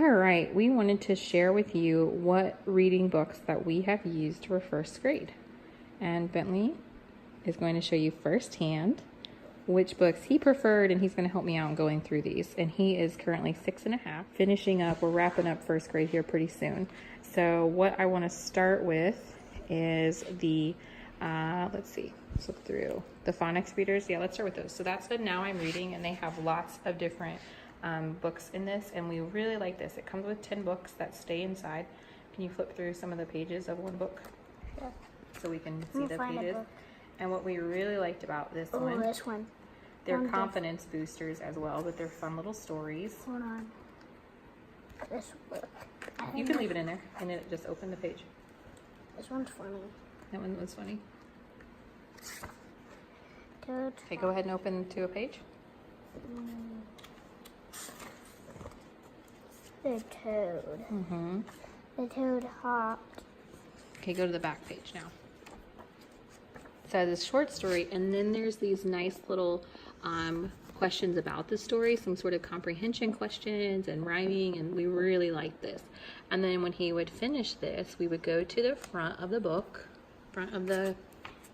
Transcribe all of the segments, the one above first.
All right, we wanted to share with you what reading books that we have used for first grade. And Bentley is going to show you firsthand which books he preferred, and he's going to help me out in going through these. And he is currently 6.5, finishing up. We're wrapping up first grade here pretty soon. So what I want to start with is the, let's look through the phonics readers. Yeah, let's start with those. So that's the Now I'm Reading, and they have lots of different books in this, and we really like this. It comes with 10 books that stay inside. Can you flip through some of the pages of one book? Yeah. So we can see the pages. And what we really liked about this one. They're confidence boosters as well, but they're fun little stories. Hold on. This book. You can leave it in there, and then just open the page. This one's funny. That one was funny. Toad. Okay, go ahead and open to a page. The toad. Mm-hmm. The toad hopped. Okay, go to the back page now. So this short story, and then there's these nice little questions about the story, some sort of comprehension questions and rhyming, and we really liked this. And then when he would finish this, we would go to the front of the book, front of the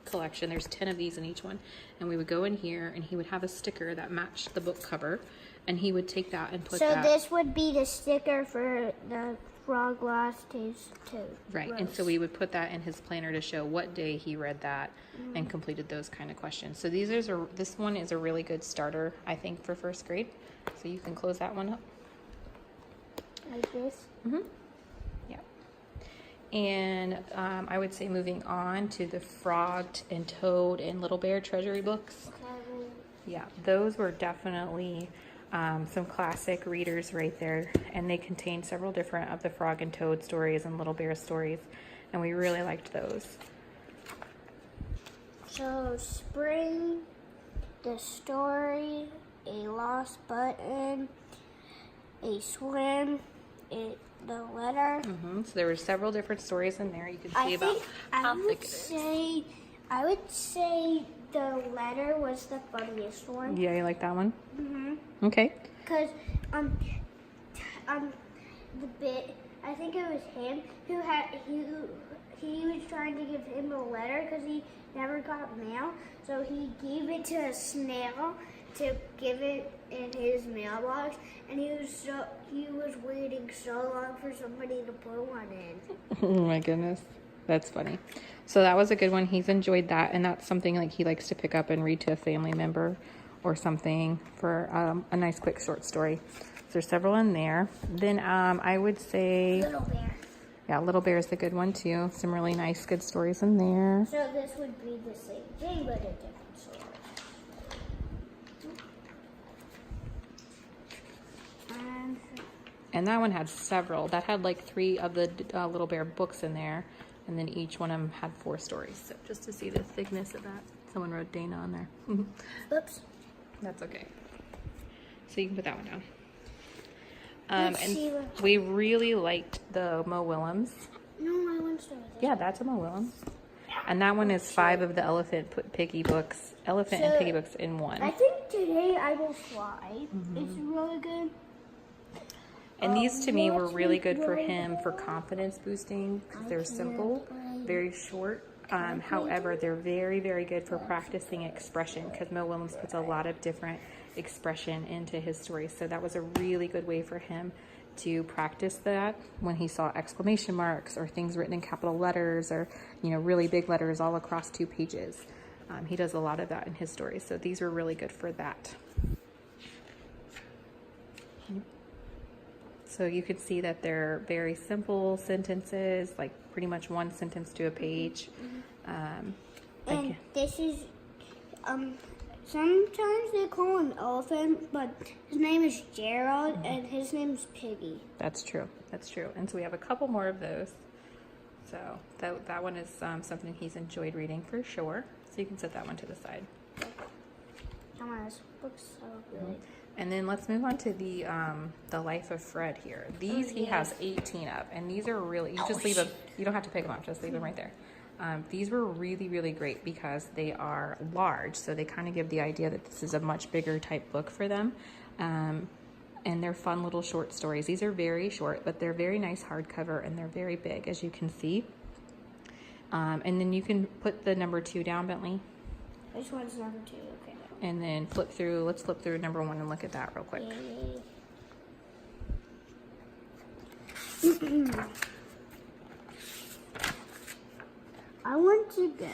collection. There's 10 of these in each one, and we would go in here, and he would have a sticker that matched the book cover, and he would take that and put that. So this would be the sticker for the frog lost his toad. Right, and so we would put that in his planner to show what day he read that and completed those kind of questions. So this one is a really good starter, I think, for first grade. So you can close that one up. Like this? Mm-hmm. Yeah. And I would say moving on to the Frog and Toad and Little Bear Treasury books. Yeah, those were definitely some classic readers right there, and they contain several different of the Frog and Toad stories and Little Bear stories, and we really liked those. So Spring, the story, a lost button, a swim, the letter. So there were several different stories in there. You can see about how thick it is. I would say the letter was the funniest one. Yeah, you like that one? Mm-hmm. Okay. Because the bit, I think it was him who he was trying to give him a letter because he never got mail, so he gave it to a snail to give it in his mailbox, and he was waiting so long for somebody to put one in. Oh my goodness, that's funny. So that was a good one. He's enjoyed that, and that's something like he likes to pick up and read to a family member or something for a nice quick short story. So there's several in there. Then I would say Little Bear. Yeah, Little Bear is the good one too. Some really nice good stories in there. So this would be the same thing but a different story. And that one had several. That had like 3 of the Little Bear books in there, and then each one of them had 4 stories. So just to see the thickness of that, someone wrote Dana on there. Oops. That's okay. So you can put that one down. See And what- we really liked the Mo Willems. No, I want to start with this. Yeah, that's a Mo Willems. And that one is 5 of the elephant and piggy books in one. I think Today I Will Fly is really good. And these to me were really good for him for confidence boosting because they're simple, very short. However, they're very, very good for practicing expression because Mo Willems puts a lot of different expression into his stories. So that was a really good way for him to practice that when he saw exclamation marks or things written in capital letters or, really big letters all across 2 pages. He does a lot of that in his stories. So these were really good for that. So you can see that they're very simple sentences, like pretty much one sentence to a page. And this is, sometimes they call him Elephant, but his name is Gerald and his name's Piggy. That's true. That's true. And so we have a couple more of those. So that one is something he's enjoyed reading for sure. So you can set that one to the side. Some of those books are really And then let's move on to the Life of Fred here. These he has 18 of, and these are really, you just leave them, you don't have to pick them up, just leave them right there. These were really, really great because they are large, so they kind of give the idea that this is a much bigger type book for them. and they're fun little short stories. These are very short, but they're very nice hardcover, and they're very big, as you can see. And then you can put the number 2 down, Bentley. Which one's number 2? Okay. And then flip through, let's flip through number 1 and look at that real quick. I want to go.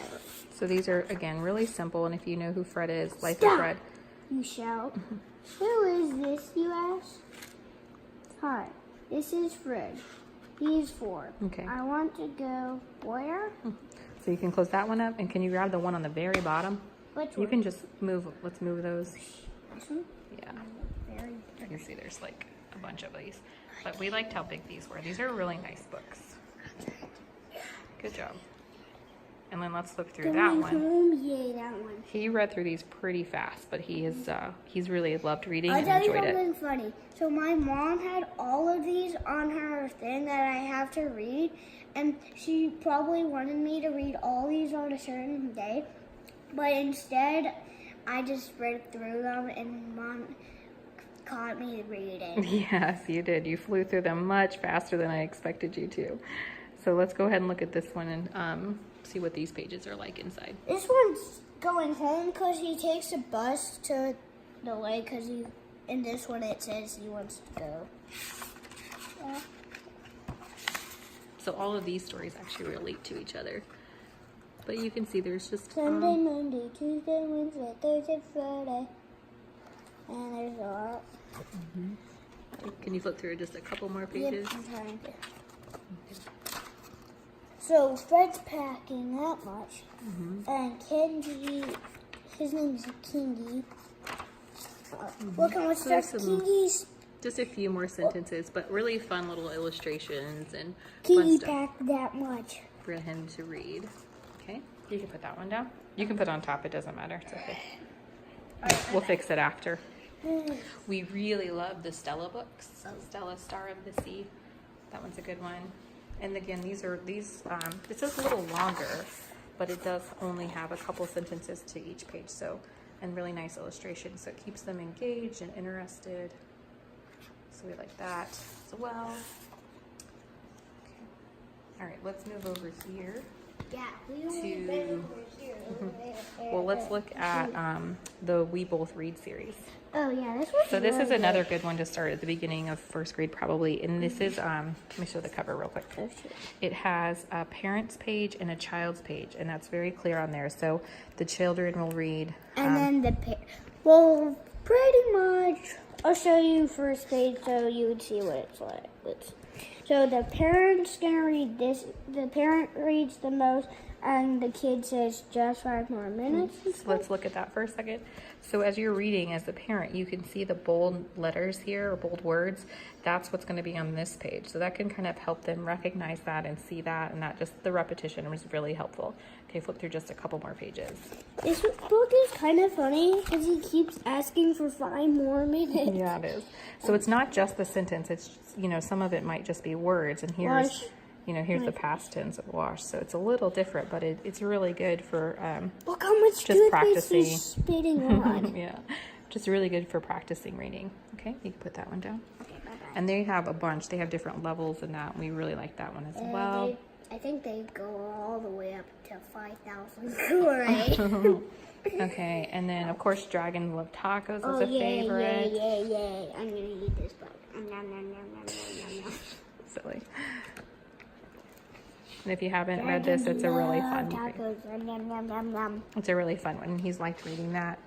So these are, again, really simple, and if you know who Fred is, Life of Fred. You shout. Who is this, you ask? Hi, this is Fred. He is 4. Okay. I want to go where? So you can close that one up, and can you grab the one on the very bottom? Which You one? can just move, let's move those. This one? Yeah. Very. You can see there's like a bunch of these. But we liked how big these were. These are really nice books. Good job. And then let's look through that one. Home? Yay, that one. He read through these pretty fast, but he's really loved reading I'll and tell you enjoyed it. something funny. So my mom had all of these on her thing that I have to read, and she probably wanted me to read all these on a certain day, but instead I just read through them, and Mom caught me reading. Yes, you did. You flew through them much faster than I expected you to. So let's go ahead and look at this one and see what these pages are like inside. This one's going home because he takes a bus to the lake because in this one it says he wants to go. Yeah. So all of these stories actually relate to each other. But you can see there's just... Sunday, Monday, Tuesday, Wednesday, Thursday, Friday. And there's a lot. Can you flip through just a couple more pages? Yep, I'm trying to. So Fred's packing that much. And Kenji, his name's Kingy. Look how much So there's stuff some- Kingy's. Just a few more sentences, but really fun little illustrations and fun Kingy stuff packed that much. for him to read. Okay, you can put that one down. You can put it on top, it doesn't matter, it's okay. We'll fix it after. We really love the Stella books. Stella, Star of the Sea. That one's a good one. And again, this is a little longer, but it does only have a couple sentences to each page. So, and really nice illustrations. So it keeps them engaged and interested. So we like that as well. Okay. All right, let's move over here. Yeah, we only been over here. Well, let's look at the We Both Read series. Oh yeah, this one's So this is really another good one to start at the beginning of first grade probably. And this is, let me show the cover real quick. good. Oh, shit. It has a parent's page and a child's page, and that's very clear on there. So the children will read. And then well, pretty much, I'll show you first page so you would see what it's like. So the parent's gonna read this. The parent reads the most, and the kid says just 5 more minutes. So let's look at that for a second. So as you're reading as the parent, you can see the bold letters here, or bold words. That's what's going to be on this page. So that can kind of help them recognize that and see that, and that just the repetition was really helpful. Okay, flip through just a couple more pages. This book is kind of funny because he keeps asking for 5 more minutes. Yeah, it is. So it's not just the sentence. It's just, some of it might just be words. And here's, Wash. Here's the past tense of wash. So it's a little different, but it's really good for Look how much just toothpaste practicing. he's spitting on. Yeah, just really good for practicing reading. Okay, you can put that one down. Okay, bye-bye. And they have a bunch. They have different levels in that. We really like that one as well. I think they go all the way up to 5,000 glory. Okay, and then of course Dragons Love Tacos is Oh, a yay, favorite. yay. I'm gonna eat this book. Nom, nom, nom, nom, nom, nom. Silly. And if you haven't read this, it's a really fun one. Tacos. Nom, nom, nom, nom. It's a really fun one, and he's liked reading that.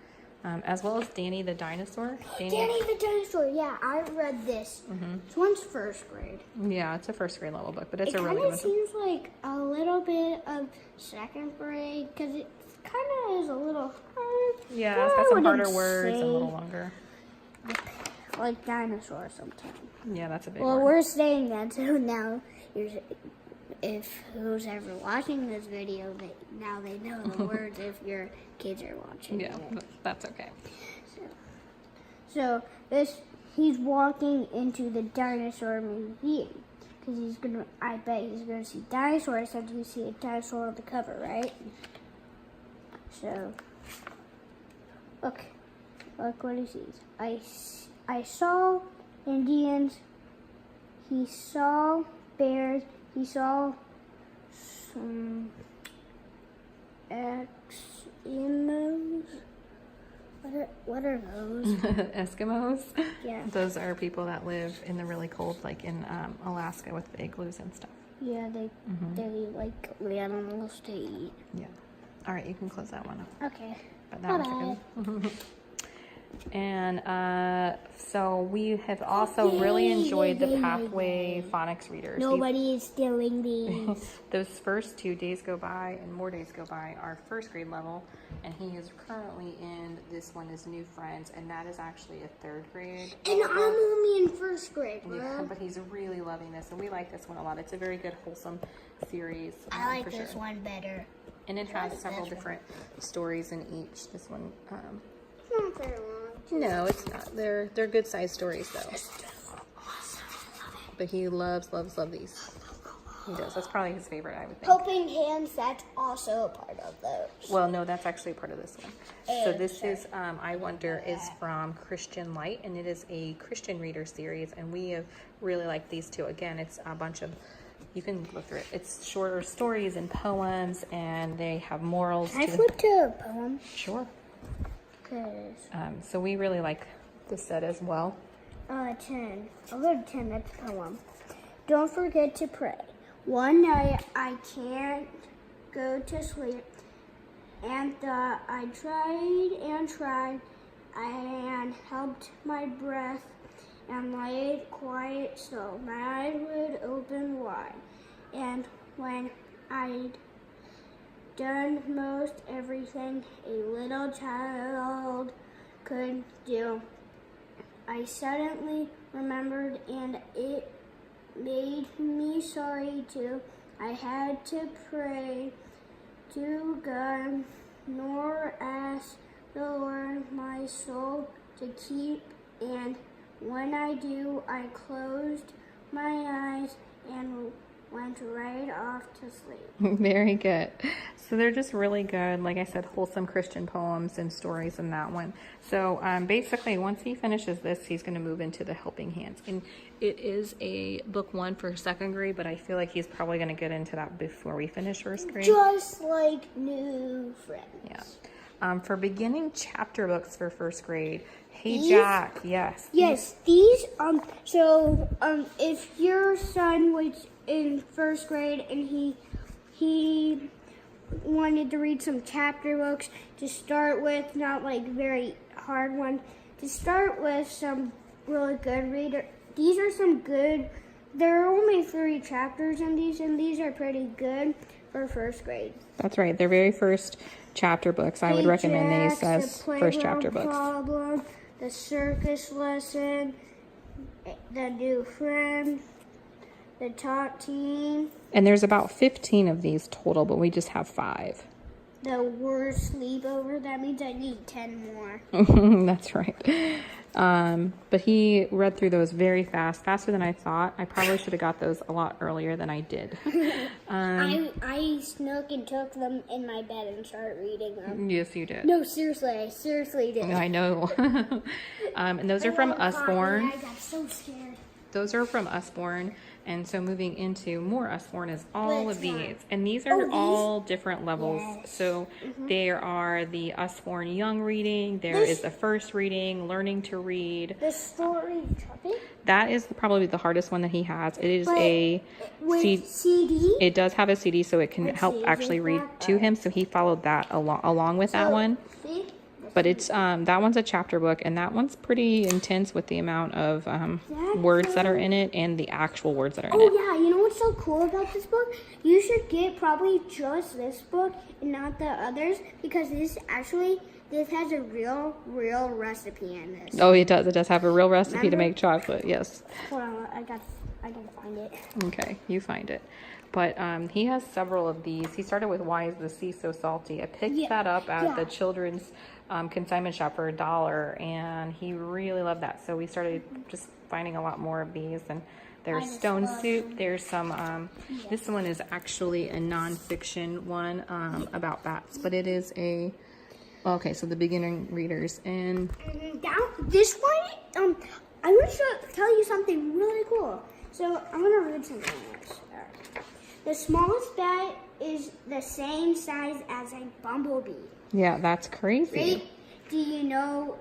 As well as Danny the Dinosaur. Danny the Dinosaur. Yeah, I read this. This one's first grade. Yeah, it's a first grade level book, but it's It a really kind good of one. seems like a little bit of second grade because it kind of is a little hard. Yeah, it's got some harder wouldn't words and a say little longer. like dinosaur sometimes. Yeah, that's a big Well, one. we're saying that, so now if who's ever watching this video, now they know the words if your kids are watching Yeah, it. that's okay. So he's walking into the dinosaur museum because I bet he's gonna see dinosaurs since you see a dinosaur on the cover, right? So look what he sees. I saw Indians. He saw bears. He saw some Eskimos. What are those? Eskimos? Yeah. Those are people that live in the really cold, like in Alaska with the igloos and stuff. Yeah, they like animals to eat. Yeah. All right, you can close that one up. Okay. But that was good. And so we have also really enjoyed the Pathway Phonics readers. Nobody is stealing these. Those first 2 days go by and more days go by are first grade level, and he is currently in this one is New Friends, and that is actually a 3rd grade. And I'm only in 1st grade, Mom. Yeah, but he's really loving this, and we like this one a lot. It's a very good, wholesome series. I like this one better. And it has several different stories in each. This one, It's not very long. no, it's not. They're good sized stories though. But he loves these. He does. That's probably his favorite, I would think. Helping Hands, that's also a part of those. Well, no, that's actually part of this one. So this is I Wonder is from Christian Light, and it is a Christian reader series, and we have really liked these two. Again, it's a bunch of, you can go through it. It's shorter stories and poems, and they have morals. Can I flip to a poem? Sure. 'Cause So we really like this set as well. 10. I'll go to 10. That's a poem. Don't forget to pray. One night I can't go to sleep, and I tried and tried, and helped my breath, and laid quiet so my eyes would open wide. And when I'd done most everything a little child could do, I suddenly remembered, and it made me sorry too. I had to pray to God, nor ask the Lord my soul to keep. And when I do, I closed my eyes and went right off to sleep. Very good. So they're just really good, like I said, wholesome Christian poems and stories in that one. So basically, once he finishes this, he's going to move into the Helping Hands. And it is a book 1 for 2nd grade, but I feel like he's probably going to get into that before we finish 1st grade. Just like New Friends. Yeah. For beginning chapter books for 1st grade, Hey Jack, yes. Yes, these, if your son was in 1st grade and he wanted to read some chapter books to start with, not like very hard one, to start with some really good reader. These are some good, there are only 3 chapters in these, and these are pretty good for 1st grade. That's right. They're very first chapter books. I would recommend these as first chapter books. Problem, the circus lesson, the New Friend, the Top Team. And there's about 15 of these total, but we just have 5. The word sleepover, that means I need 10 more. That's right. But he read through those very fast, faster than I thought. I probably should have got those a lot earlier than I did. I snuck and took them in my bed and started reading them. Yes, you did. No, seriously, I seriously did. I know. And those are from Usborne. I got so scared. Those are from Usborne. And so moving into more Usborne is all of these. And these are these? all different levels. Yes. So there are the Usborne Young Reading. There is the first reading, learning to read. The story chopping? That is probably the hardest one that he has. It is with CD? It does have a CD, so it can help actually read to him. So he followed that along with that one. See? But it's that one's a chapter book, and that one's pretty intense with the amount of words that are in it and the actual words that are in it. Oh yeah, you know what's so cool about this book? You should get probably just this book and not the others, because this has a real recipe in this. Oh, it does. It does have a real recipe to make chocolate. Yes. Hold on, I gotta find it. Okay, you find it. But he has several of these. He started with Why is the Sea So Salty? I picked that up at the children's consignment shop for $1, and he really loved that. So we started just finding a lot more of these. And there's Stone Soup. There's some, this one is actually a nonfiction one about bats, but it is a, okay, so the beginning readers. And This one, I want to tell you something really cool. So I'm going to read something else. The smallest bat is the same size as a bumblebee. Yeah, that's crazy. Right? Did you know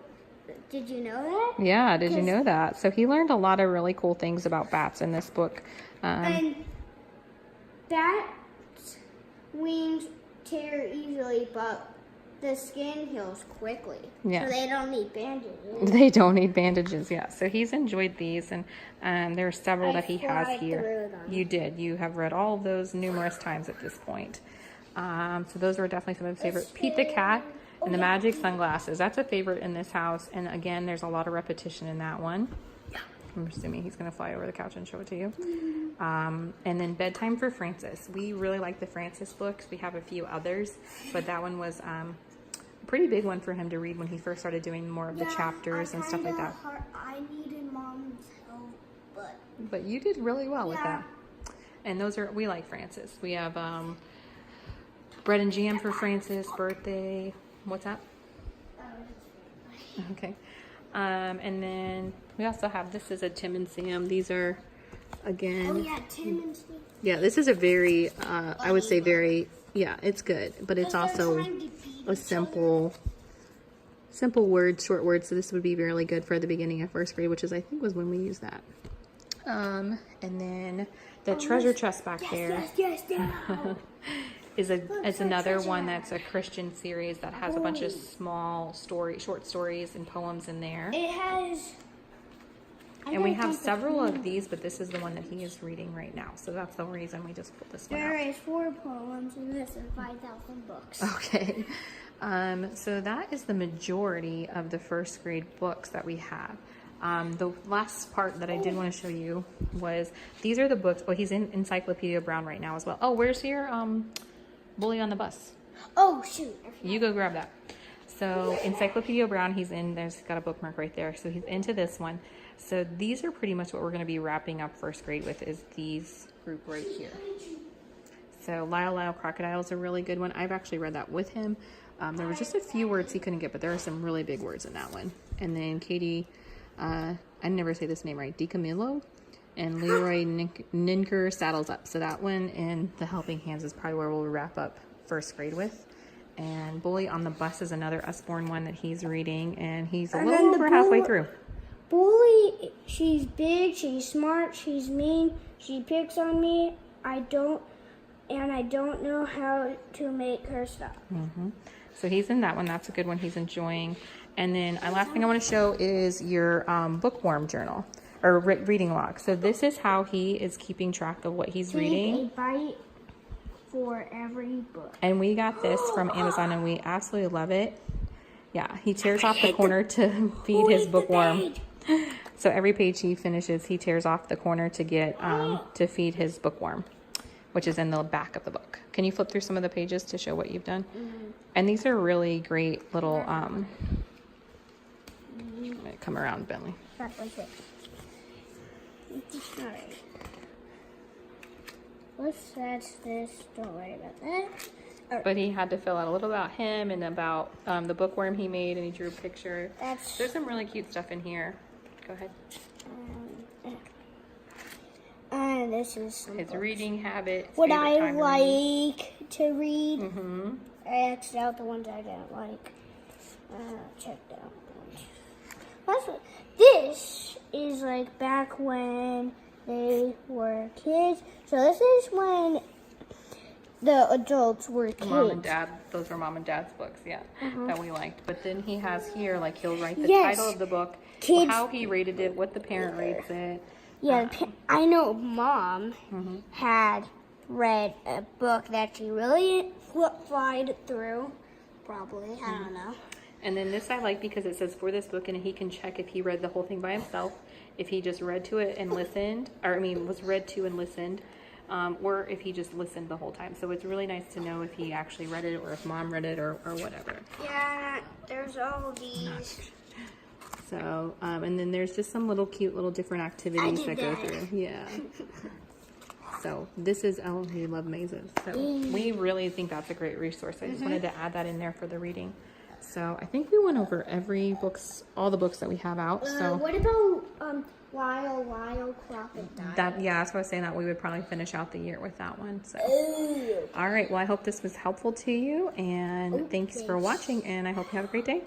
that? Yeah, did you know that? So he learned a lot of really cool things about bats in this book. And bats' wings tear easily, but the skin heals quickly. Yeah. So they don't need bandages. They don't need bandages, yeah. So he's enjoyed these, and there are several that he has flied here. through them. You did. You have read all of those numerous times at this point. So those were definitely some of his favorites. Pete the Cat and the Magic Sunglasses. That's a favorite in this house. And again, there's a lot of repetition in that one. I'm assuming he's going to fly over the couch and show it to you. And then Bedtime for Francis. We really like the Francis books. We have a few others, but that one was a pretty big one for him to read when he first started doing more of the chapters and stuff like that. I needed Mom's help, But you did really well with that. And those are, we like Francis. We have Bread and Jam for Francis' birthday. What's that? Okay. And then we also have, this is a Tim and Sam. These are, again. Oh yeah, Tim and Sam. Yeah, this is a very, I would say very, yeah, it's good. But it's also a simple word, short word. So this would be really good for the beginning of first grade, which is, I think, was when we used that. And then the treasure chest back there. Yes. It's another one that's a Christian series that has a bunch of small short stories and poems in there. It has. And we have several of these, but this is the one that he is reading right now. So that's the reason we just pulled this one out. There is 4 poems, and this is 5,000 books. Okay. So that is the majority of the first grade books that we have. The last part that I did want to show you was, these are the books. Oh, he's in Encyclopedia Brown right now as well. Oh, where's your Bully on the Bus? Oh, shoot. You go grab that. So Encyclopedia Brown, he's in, there's got a bookmark right there. So he's into this one. So these are pretty much what we're going to be wrapping up first grade with, is these group right here. So Lyle Crocodile is a really good one. I've actually read that with him. There were just a few words he couldn't get, but there are some really big words in that one. And then Katie, I never say this name right, DiCamillo, and Leroy Ninker Saddles Up. So that one and The Helping Hands is probably where we'll wrap up first grade with. And Bully on the Bus is another Usborne one that he's reading, and he's a little over halfway through. Bully, she's big, she's smart, she's mean, she picks on me. I don't know how to make her stop. So he's in that one. That's a good one he's enjoying. And then last thing I want to show is your bookworm journal or reading log. So this is how he is keeping track of what he's reading. A bite for every book. And we got this from Amazon, and we absolutely love it. Yeah, he tears off the corner to feed his bookworm. So every page he finishes, he tears off the corner to get to feed his bookworm, which is in the back of the book. Can you flip through some of the pages to show what you've done? And these are really great little. Come around, Bentley. All right. That's this. Don't worry about that. Right. But he had to fill out a little about him and about the bookworm he made, and he drew a picture. There's some really cute stuff in here. Go ahead. And this is his reading habits. What I like to read. I X'd out the ones I didn't like. Checked out the ones. This is like back when they were kids. So this is when the adults were kids. Mom and Dad, those were Mom and Dad's books, that we liked. But then he has here, like, he'll write the title of the book, kids, how he rated it, what the parent rates it. Yeah, I know Mom had read a book that she really flied through. Probably, I don't know. And then this I like because it says for this book, and he can check if he read the whole thing by himself, if he just read to it and listened, was read to and listened, or if he just listened the whole time. So it's really nice to know if he actually read it or if Mom read it or whatever. Yeah, there's all these. So, and then there's just some cute little different activities that go through. Yeah. So this is, we love mazes. So we really think that's a great resource. I just wanted to add that in there for the reading. So I think we went over all the books that we have out. So what about Lyle Crocodile? that's what I was saying, that we would probably finish out the year with that one. So all right, well, I hope this was helpful to you, and thanks for watching, and I hope you have a great day.